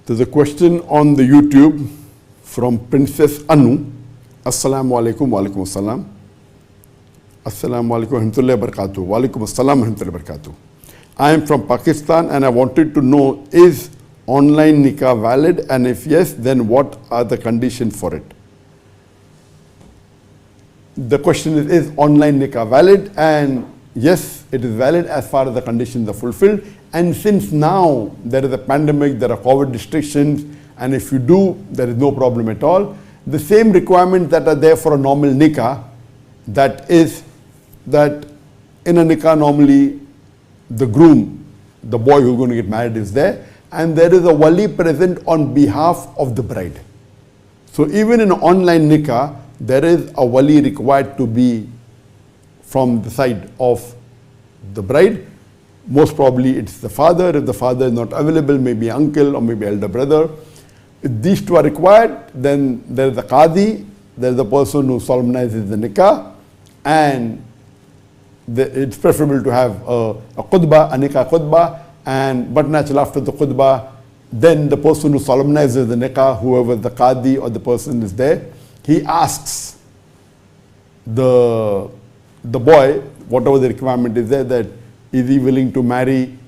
There's a question on the YouTube from Princess Anu. Assalamu alaikum wa alaikum assalam. Assalamu alaikum wa rahmatullahi wa barakatuh. Wa alaikum assalam wa rahmatullahi wa barakatuh. I am from Pakistan and I wanted to know, is online nikah valid, and if yes, then what are the conditions for it? The question is online nikah valid? And yes, it is valid as far as the conditions are fulfilled. And since now there is a pandemic, there are COVID restrictions, and if you do, there is no problem at all. The same requirements that are there for a normal nikah, that is that in a nikah normally the groom, the boy who's going to get married, is there, and there is a wali present on behalf of the bride. So even in an online nikah, there is a wali required to be from the side of the bride. Most probably it's the father. If the father is not available, maybe uncle or maybe elder brother. If these two are required, then there is a qadi, there is a person who solemnizes the nikah, and it's preferable to have a khutbah, a nikah khutbah, but naturally after the khutbah, then the person who solemnizes the nikah, whoever the qadi or the person is there, he asks the boy, whatever the requirement is there, that is he willing to marry,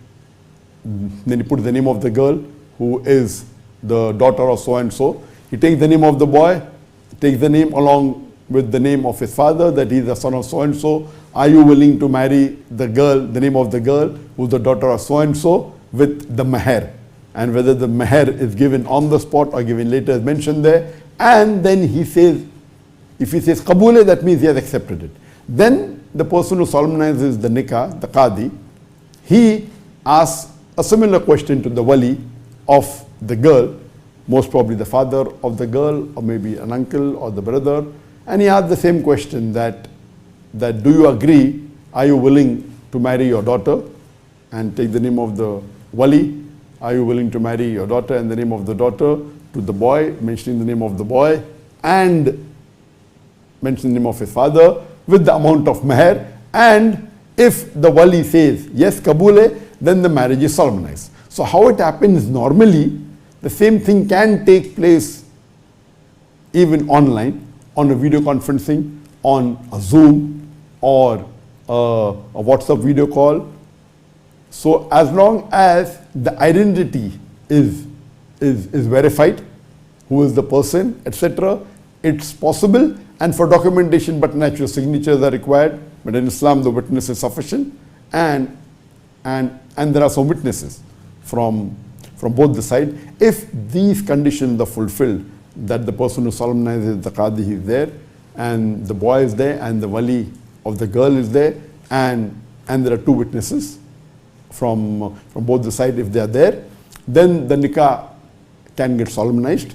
then he puts the name of the girl who is the daughter of so and so. He takes the name of the boy, takes the name along with the name of his father, that he is the son of so and so. Are you willing to marry the girl, the name of the girl who is the daughter of so and so, with the maher? And whether the maher is given on the spot or given later is mentioned there. And then he says, if he says qabule, that means he has accepted it. Then the person who solemnizes the nikah, the qadi, he asks a similar question to the wali of the girl, most probably the father of the girl or maybe an uncle or the brother, and he asks the same question, that do you agree, are you willing to marry your daughter, and take the name of the wali, are you willing to marry your daughter, and the name of the daughter, to the boy, mentioning the name of the boy, and mentioning the name of his father, with the amount of maher. And if the wali says yes, kabule, then the marriage is solemnized. So how it happens normally, the same thing can take place even online, on a video conferencing, on a Zoom or a WhatsApp video call. So as long as the identity is verified, who is the person, etc., it's possible. And for documentation, but natural signatures are required. But in Islam, the witness is sufficient, and there are some witnesses from both the sides. If these conditions are fulfilled, that the person who solemnizes the qadi is there, and the boy is there, and the wali of the girl is there, and there are two witnesses from both the sides, if they are there, then the nikah can get solemnized.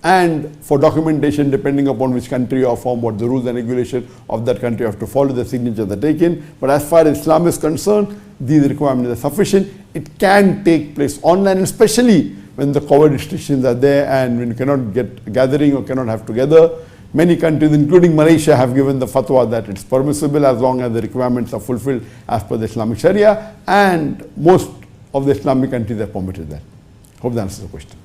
And for documentation, depending upon which country or from, what the rules and regulations of that country, you have to follow, the signatures are taken. But as far as Islam is concerned, these requirements are sufficient. It can take place online, especially when the COVID restrictions are there and when you cannot get gathering or cannot have together. Many countries, including Malaysia, have given the fatwa that it's permissible as long as the requirements are fulfilled as per the Islamic Sharia, and most of the Islamic countries have permitted that. Hope that answers the question.